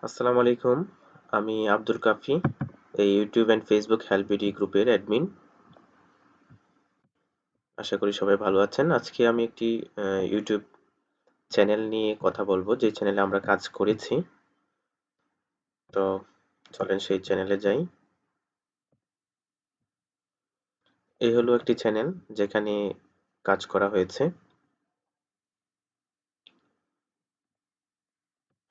আসসালামু আলাইকুম। আমি আব্দুল কাফি, এই YouTube and Facebook help BD গ্রুপের অ্যাডমিন। আশা করি সবাই ভালো আছেন। আজকে আমি একটি ইউটিউব চ্যানেল নিয়ে কথা বলবো, যে চ্যানেলে আমরা কাজ করেছি। তো চলেন সেই চ্যানেলে যাই। এই হলো একটি চ্যানেল যেখানে কাজ করা হয়েছে।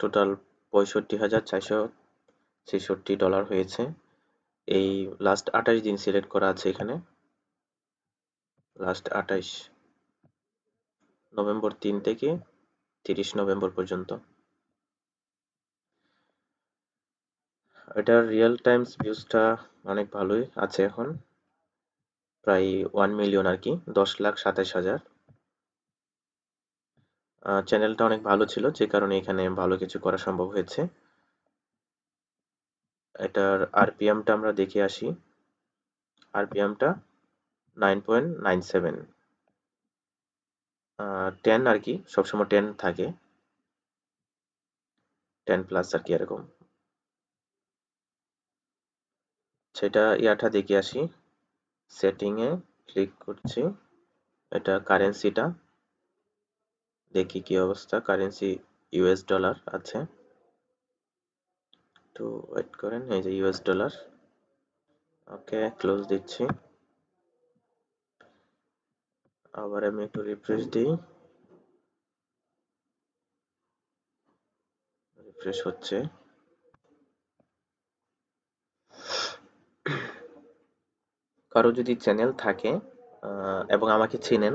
টোটাল $৬৫,৪৬৬ হয়েছে। এই লাস্ট ২৮ দিন সিলেক্ট করা আছে এখানে। লাস্ট ২৮ নভেম্বর ৩ থেকে ৩০ নভেম্বর পর্যন্ত। এটার রিয়েল টাইমস ভিউজটা অনেক ভালোই আছে এখন, প্রায় 1 মিলিয়ন আর কি, 10,27,000। চ্যানেলটা অনেক ভালো ছিল, যে কারণে এখানে ভালো কিছু করা সম্ভব হয়েছে। এটার আরপিএমটা আমরা দেখে আসি। আরপিএমটা 9.97, 10 আর কি, সবসময় 10 থাকে, 10 প্লাস আর কি এরকম। সেটা ইয়াটা দেখে আসি। সেটিংয়ে ক্লিক করছি, এটা কারেন্সিটা দেখি কি অবস্থা। কারেন্সি ইউএস ডলার আছে, একটু ওয়েট করেন। এই যে ইউএস ডলার। ওকে, ক্লোজ দিচ্ছি। আবার আমি একটু রিফ্রেশ দিই। রিফ্রেশ হচ্ছে। কারো যদি চ্যানেল থাকে এবং আমাকে চিনেন,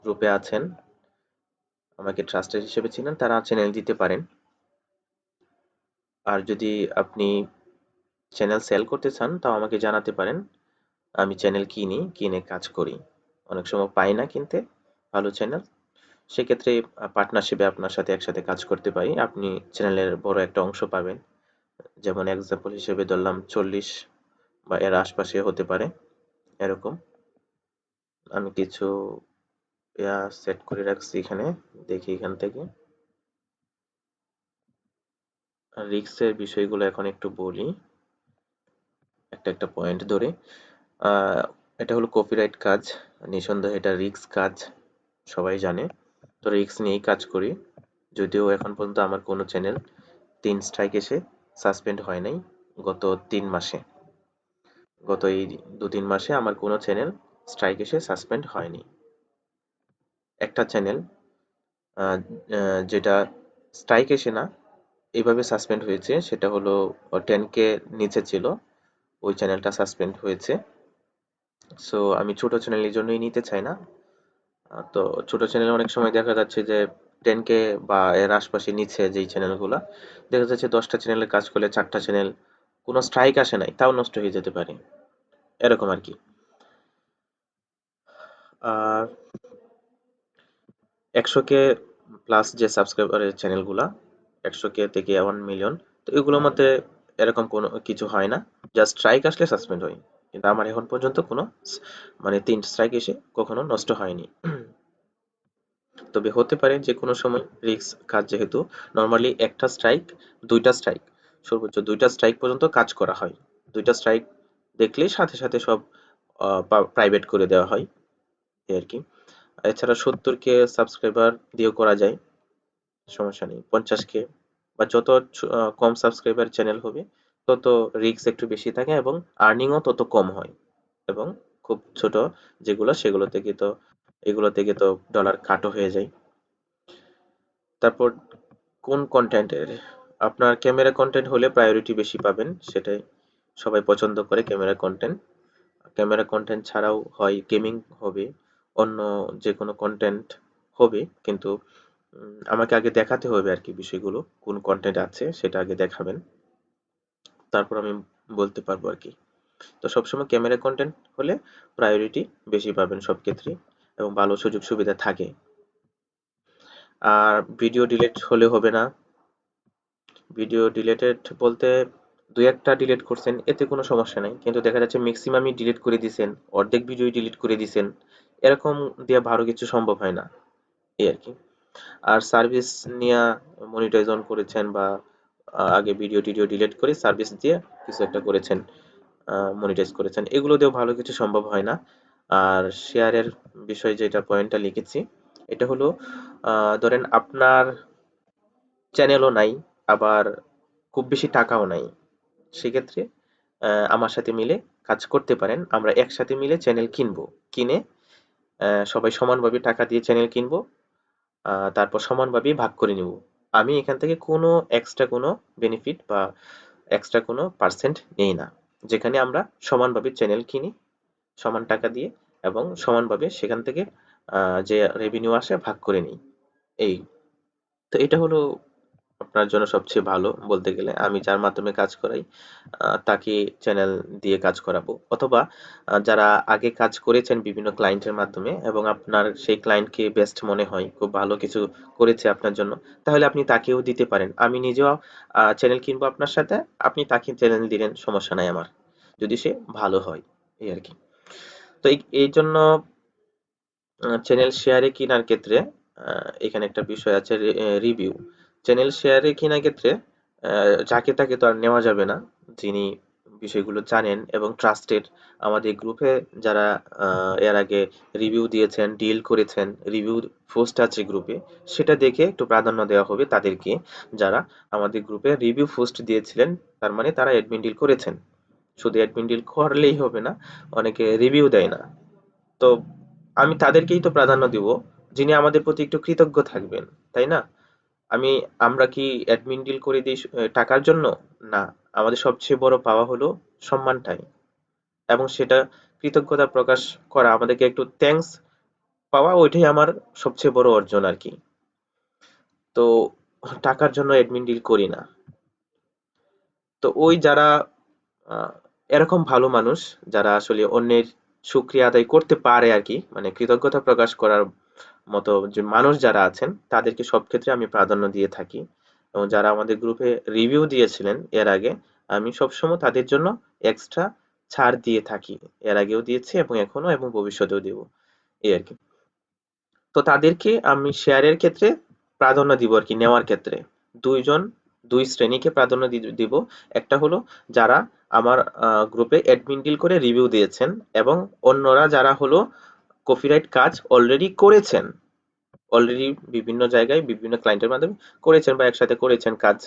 গ্রুপে আছেন, আমাকে ট্রাস্টেড হিসেবে চিনেন, তারা চ্যানেল দিতে পারেন। আর যদি আপনি চ্যানেল সেল করতে চান, তাও আমাকে জানাতে পারেন। আমি চ্যানেল কিনে কাজ করি। অনেক সময় পাই না কিনতে ভালো চ্যানেল, সেক্ষেত্রে পার্টনারশিপে আপনার সাথে একসাথে কাজ করতে পারি। আপনি চ্যানেলের বড় একটা অংশ পাবেন। যেমন এক্সাম্পল হিসেবে ধরলাম 40 বা এর আশপাশে হতে পারে এরকম। আমি কিছু সেট করে রাখছি এখানে, দেখি এখান থেকে। রিস্কের বিষয়গুলো এখন একটু বলি, একটা একটা পয়েন্ট ধরে। আহ, এটা হলো কপিরাইট কাজ, নিঃসন্দেহে এটা রিস্ক কাজ, সবাই জানে। তো রিস্ক নিয়েই কাজ করি। যদিও এখন পর্যন্ত আমার কোনো চ্যানেল 3 স্ট্রাইক এসে সাসপেন্ড হয় নাই। গত 3 মাসে, গত এই 2-3 মাসে আমার কোনো চ্যানেল স্ট্রাইক এসে সাসপেন্ড হয়নি। একটা চ্যানেল যেটা স্ট্রাইক এসে না, এইভাবে সাসপেন্ড হয়েছে, সেটা হলো 10K নিচে ছিল, ওই চ্যানেলটা সাসপেন্ড হয়েছে। সো আমি ছোট চ্যানেল এই জন্যই নিতে চাই না। তো ছোট চ্যানেলে অনেক সময় দেখা যাচ্ছে যে 10K বা এর আশপাশে নিচে যেই চ্যানেলগুলা, দেখা যাচ্ছে 10টা চ্যানেলের কাজ করলে 4টা চ্যানেল কোনো স্ট্রাইক আসে নাই, তাও নষ্ট হয়ে যেতে পারে, এরকম আর কি। আর 100K প্লাস যে সাবস্ক্রাইবারের চ্যানেলগুলা, 100K থেকে 1 মিলিয়ন, তো এগুলোর মধ্যে এরকম কোনো কিছু হয় না, জাস্ট স্ট্রাইক আসলে সাসপেন্ড হয়। কিন্তু আমার এখন পর্যন্ত কোনো মানে 3 স্ট্রাইক এসে কখনো নষ্ট হয়নি। তবে হতে পারে যে কোনো সময়, রিস্ক কাজ যেহেতু, নর্মালি একটা স্ট্রাইক, 2টা স্ট্রাইক, সর্বোচ্চ 2টা স্ট্রাইক পর্যন্ত কাজ করা হয়। 2টা স্ট্রাইক দেখলেই সাথে সাথে সব প্রাইভেট করে দেওয়া হয়, এই আর কি। এছাড়া 70K সাবস্ক্রাইবার দিয়েও করা যায়, সমস্যা নেই। 50K বা যত কম সাবস্ক্রাইবার চ্যানেল হবে, তত রিস্ক একটু বেশি থাকে এবং আর্নিংও তত কম হয়। এবং খুব ছোট যেগুলো, সেগুলো থেকে তো, এগুলো থেকে তো ডলার কাটও হয়ে যায়। তারপর কোন কন্টেন্টের, আপনার ক্যামেরা কন্টেন্ট হলে প্রায়োরিটি বেশি পাবেন, সেটাই সবাই পছন্দ করে ক্যামেরা কন্টেন্ট। ক্যামেরা কন্টেন্ট ছাড়াও হয় গেমিং হবে, অন্য যে কোনো কন্টেন্ট হবে, কিন্তু আমাকে আগে দেখাতে হবে আর কি বিষয়গুলো, কোন কন্টেন্ট আছে সেটা আগে দেখাবেন, তারপর আমি বলতে পারবো আর কি। তো সবসময় ক্যামেরা কন্টেন্ট হলে প্রায়োরিটি বেশি পাবেন সব ক্ষেত্রেই, এবং ভালো সুযোগ সুবিধা থাকে। আর ভিডিও ডিলিট হলে হবে না। ভিডিও ডিলেটেড বলতে, দুই একটা ডিলিট করছেন, এতে কোনো সমস্যা নাই, কিন্তু দেখা যাচ্ছে ম্যাক্সিমামই ডিলিট করে দিছেন, অর্ধেক ভিডিও ডিলিট করে দিছেন, এরকম দিয়ে ভালো কিছু সম্ভব হয় না, এই আর কি। আর সার্ভিস নিয়ে মনিটাইজ অন করেছেন বা আগে ভিডিও টিডিও ডিলিট করে সার্ভিস দিয়ে কিছু একটা করেছেন, মনিটাইজ করেছেন, এগুলো দিয়েও ভালো কিছু সম্ভব হয় না। আর শেয়ারের বিষয়ে যেটা পয়েন্টটা লিখেছি, এটা হলো ধরেন আপনার চ্যানেলও নাই, আবার খুব বেশি টাকাও নাই, সেক্ষেত্রে আমার সাথে মিলে কাজ করতে পারেন। আমরা একসাথে মিলে চ্যানেল কিনবো, কিনে সবাই সমানভাবে টাকা দিয়ে চ্যানেল কিনবো, তারপর সমানভাবে ভাগ করে নিব। আমি এখান থেকে কোনো এক্সট্রা কোনো বেনিফিট বা এক্সট্রা কোনো পার্সেন্ট নেই না, যেখানে আমরা সমানভাবে চ্যানেল কিনি সমান টাকা দিয়ে, এবং সমানভাবে সেখান থেকে যে রেভিনিউ আসে ভাগ করে নিই। এই তো এটা হলো আপনার জন্য সবচেয়ে ভালো বলতে গেলে। আমি যার মাধ্যমে কাজ করাই তাকে চ্যানেল দিয়ে কাজ করাবো, অথবা যারা আগে কাজ করেছেন বিভিন্ন ক্লায়েন্টের মাধ্যমে এবং আপনার সেই ক্লায়েন্টকে বেস্ট মনে হয়, খুব ভালো কিছু করেছে আপনার জন্য, তাহলে আপনি তাকেও দিতে পারেন। আমি নিজেও চ্যানেল কিনবো আপনার সাথে, আপনি তাকে চ্যানেল দিলেন, সমস্যা নাই আমার, যদি সে ভালো হয়, এই আর কি। তো এই জন্য চ্যানেল শেয়ারে কেনার ক্ষেত্রে এখানে একটা বিষয় আছে, রিভিউ। চ্যানেল শেয়ারে কেনার ক্ষেত্রে যাকে তাকে তো আর নেওয়া যাবে না, যিনি বিষয়গুলো জানেন এবং ট্রাস্টেড। আমাদের গ্রুপে যারা এর আগে রিভিউ দিয়েছেন, ডিল করেছেন, রিভিউ পোস্ট আছে গ্রুপে, সেটা দেখে একটু প্রাধান্য দেওয়া হবে তাদেরকে। যারা আমাদের গ্রুপে রিভিউ পোস্ট দিয়েছিলেন, তার মানে তারা অ্যাডমিন ডিল করেছেন। শুধু অ্যাডমিন ডিল করলেই হবে না, অনেকে রিভিউ দেয় না। তো আমি তাদেরকেই তো প্রাধান্য দিব, যিনি আমাদের প্রতি একটু কৃতজ্ঞ থাকবেন, তাই না? আমরা কি অ্যাডমিন ডিল করে দিই টাকার জন্য? না, আমাদের সবচেয়ে বড় পাওয়া হলো সম্মানটাই, এবং সেটা কৃতজ্ঞতা প্রকাশ করা, আমাদেরকে একটু থ্যাঙ্কস পাওয়া, ওইটাই আমার সবচেয়ে বড় অর্জন আর কি। তো টাকার জন্য অ্যাডমিন ডিল করি না। তো ওই যারা আহ, এরকম ভালো মানুষ, যারা আসলে অন্যের শুকরিয়া আদায় করতে পারে আর কি, মানে কৃতজ্ঞতা প্রকাশ করার মতো যে মানুষ যারা আছেন, তাদেরকে সব ক্ষেত্রে আমি প্রাধান্য দিয়ে থাকি। এবং যারা আমাদের গ্রুপে রিভিউ দিয়েছিলেন এর আগে, আমি সবসময় তাদের জন্য এক্সট্রা ছাড় দিয়ে থাকি। এর আগেও দিয়েছি এবং এখনো এবং ভবিষ্যতেও দেব, এই আর কি। তো তাদেরকে আমি শেয়ারের ক্ষেত্রে প্রাধান্য দিব আর কি, নেওয়ার ক্ষেত্রে দুইজন দুই শ্রেণীকে প্রাধান্য দিব। একটা হলো যারা আমার গ্রুপে অ্যাডমিন ডিল করে রিভিউ দিয়েছেন, এবং অন্যরা যারা হলো কপিরাইট কাজ অলরেডি করেছেন, অলরেডি বিভিন্ন জায়গায় বিভিন্ন ক্লায়েন্টের মাধ্যমে করেছেন বা একসাথে করেছেন কাজ।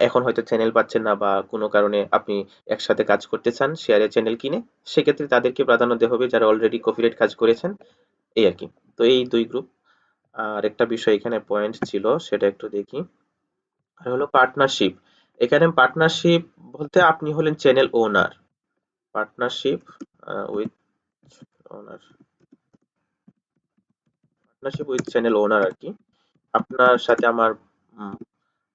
এখন হয়তো চ্যানেল পাচ্ছেন না বা কোনো কারণে আপনি একসাথে কাজ করতে চান শেয়ারে চ্যানেল কিনে, সেক্ষেত্রে তাদেরকে প্রাধান্য দেওয়া হবে যারা অলরেডি কপিরাইট কাজ করেছেন, এই আর কি। তো এই দুই গ্রুপ। আর একটা বিষয় এখানে পয়েন্ট ছিল, সেটা একটু দেখি। আর হলো পার্টনারশিপ। এখানে পার্টনারশিপ বলতে আপনি হলেন channel owner. Partnership with owner, partnership with channel owner আর কি। আপনার সাথে আমার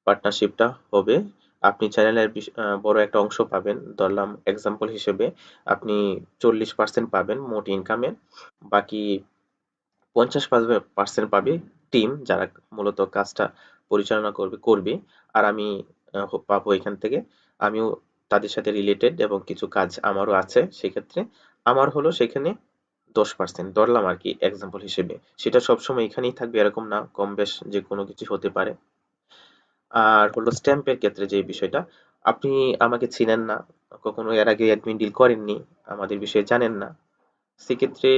পার্টনারশিপটা হবে। আপনি চ্যানেলের বড় একটা অংশ পাবেন, ধরলাম এক্সাম্পল হিসেবে আপনি 40% পাবেন মোট ইনকামের, বাকি 50% পাবে টিম, যারা মূলত কাজটা পরিচালনা করবে। আর আমি পাবো এখান থেকে, আমিও তাদের সাথে রিলেটেড এবং কিছু কাজ আমারও আছে, সেক্ষেত্রে আমার হলো সেখানে 10% ধরলাম আর কি এক্সাম্পল হিসেবে। সেটা সবসময় এখানেই থাকবে এরকম না, কম বেশ যে কোনো কিছু হতে পারে। আর হলো স্ট্যাম্পের ক্ষেত্রে যে বিষয়টা, আপনি আমাকে চিনেন না, কখনো এর আগে অ্যাডমিন ডিল করেননি, আমাদের বিষয়ে জানেন না, সেক্ষেত্রে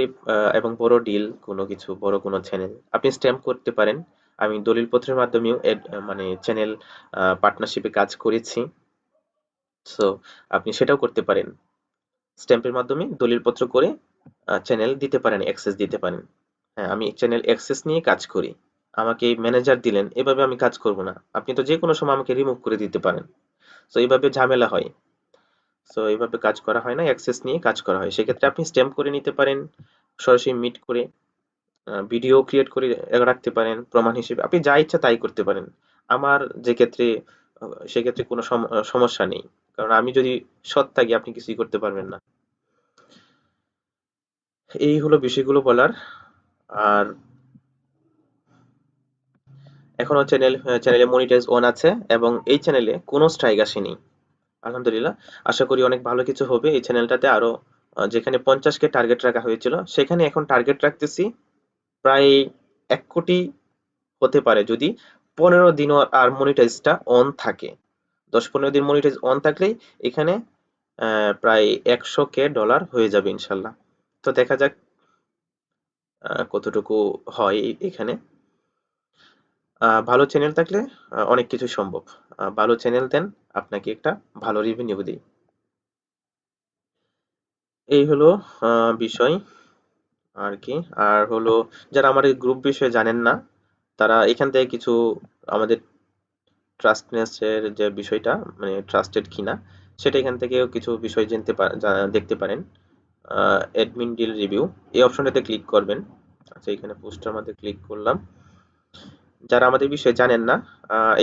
এবং বড় ডিল কোনো কিছু, বড় কোনো চ্যানেল আপনি স্ট্যাম্প করতে পারেন। আমি দলিলপত্রের মাধ্যমেও মানে চ্যানেল পার্টনারশিপে কাজ করেছি। সো আপনি সেটাও করতে পারেন, স্ট্যাম্পের মাধ্যমে দলিলপত্র করে চ্যানেল দিতে পারেন, অ্যাক্সেস দিতে পারেন। হ্যাঁ, আমি চ্যানেল অ্যাক্সেস নিয়ে কাজ করি। আমাকে ম্যানেজার দিলেন, এভাবে আমি কাজ করব না, আপনি তো যে কোনো সময় আমাকে রিমুভ করে দিতে পারেন। সো এইভাবে ঝামেলা হয়। সো এইভাবে কাজ করা হয় না, অ্যাক্সেস নিয়ে কাজ করা হয়। সেক্ষেত্রে আপনি স্ট্যাম্প করে নিতে পারেন, সরাসরি মিট করে ভিডিও ক্রিয়েট করে রাখতে পারেন প্রমাণ হিসেবে, আপনি যা ইচ্ছা তাই করতে পারেন। আমার যে ক্ষেত্রে সেক্ষেত্রে কোনো সমস্যা নেই, কারণ আমি যদি সৎ থাকি আপনি কিছুই করতে পারবেন না। এই হলো বিষয়গুলো বলার। আর এখনো চ্যানেলে মনিটাইজ অন আছে, এবং এই চ্যানেলে কোনো স্ট্রাইক আসেনি, আলহামদুলিল্লাহ। আশা করি অনেক ভালো কিছু হবে এই চ্যানেলটাতে আরো। যেখানে 50K টার্গেট রাখা হয়েছিল, সেখানে এখন টার্গেট রাখতেছি প্রায় 1 কোটি হতে পারে, যদি 15 দিনও আর মনিটাইজটা অন থাকে। 10-15 দিন মনিটাইজ অন থাকলেই এখানে প্রায় 100K ডলার হয়ে যাবে ইনশাল্লাহ। তো দেখা যাক কতটুকু হয় এখানে। ভালো চ্যানেল থাকলে অনেক কিছু সম্ভব। ভালো চ্যানেল দেন, আপনাকে একটা ভালো রেভিনিউ দিই। এই হলো বিষয় আর কি। আর হলো, যারা আমার এই গ্রুপ বিষয়ে জানেন না, তারা এখান থেকে কিছু আমাদের ট্রাস্টনেস এর যে বিষয়টা, মানে ট্রাস্টেড কিনা, সেটা এখান থেকেও কিছু বিষয় দেখতে পারেন। অ্যাডমিন ডিল রিভিউ, এই অপশনটাতে ক্লিক করবেন। আচ্ছা, এখানে পোস্টার মধ্যে ক্লিক করলাম। যারা আমাদের বিষয়ে জানেন না,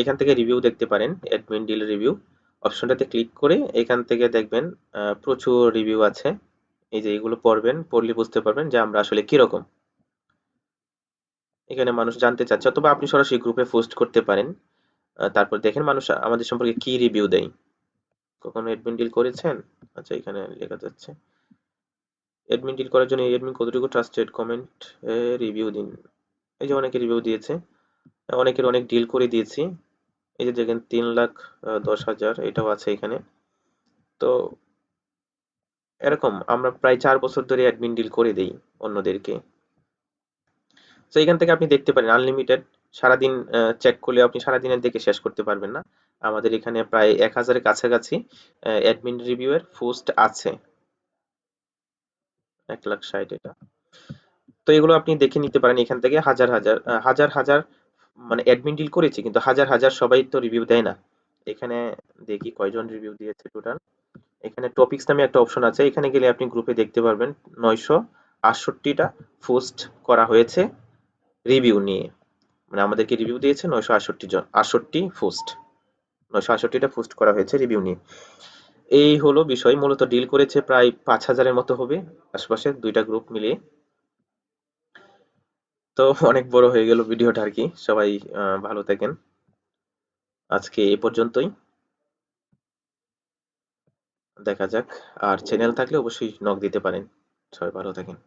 এখান থেকে রিভিউ দেখতে পারেন। অ্যাডমিন ডিল রিভিউ অপশনটাতে ক্লিক করে এখান থেকে দেখবেন প্রচুর রিভিউ আছে। এই যে এগুলো পড়বেন, পড়লে বুঝতে পারবেন যে আমরা আসলে কিরকম। এখানে মানুষ জানতে চাচ্ছে, অথবা আপনি সরাসরি গ্রুপে পোস্ট করতে পারেন। তারপর দেখেন মানুষ আমাদের সম্পর্কে কি রিভিউ দেয়। কখনো অ্যাডমিন ডিল করেছেন? আচ্ছা, এখানে লেখা যাচ্ছে অ্যাডমিন ডিল করার জন্য এই অ্যাডমিন কতটুকু ট্রাস্টেড, কমেন্ট রিভিউ দিন। এই যে অনেকে রিভিউ দিয়েছে, অনেকের অনেক ডিল করে দিয়েছি। এই যে দেখেন 3,10,000 এটাও আছে এখানে। তো এরকম আমরা প্রায় 4 বছর ধরে অ্যাডমিন ডিল করে দেই অন্যদেরকে। তো এখান থেকে আপনি দেখতে পারেন আনলিমিটেড, সারাদিন চেক করলে আপনি সারাদিনের দেখে শেষ করতে পারবেন না। আমাদের এখানে প্রায় 1,000-এর কাছাকাছি অ্যাডমিন রিভিউ এর পোস্ট আছে। 1,60,000 এটা। তো এগুলো আপনি দেখে নিতে পারেন এখান থেকে। হাজার হাজার হাজার হাজার মানে অ্যাডমিন ডিল করেছি, কিন্তু হাজার হাজার সবাই তো রিভিউ দেয় না। এখানে দেখি কয়জন রিভিউ দিয়েছে টোটাল। এখানে টপিকস নামে একটা অপশন আছে, এখানে গেলে আপনি গ্রুপে দেখতে পারবেন 968টা পোস্ট করা হয়েছে রিভিউ নিয়ে। মানে আমাদেরকে রিভিউ দিয়েছে 968 জন, 68 পোস্ট, 968টা পোস্ট করা হয়েছে রিভিউ নিয়ে। এই হলো বিষয়। মূলত ডিল করেছে প্রায় 5,000-এর মতো হবে আশপাশে, দুইটা গ্রুপ মিলিয়ে। তো অনেক বড় হয়ে গেল ভিডিওটা আর কি। সবাই ভালো থাকেন। আজকে এ পর্যন্তই। দেখা যাক। আর চ্যানেল থাকলে অবশ্যই নক দিতে পারেন। সবাই ভালো থাকেন।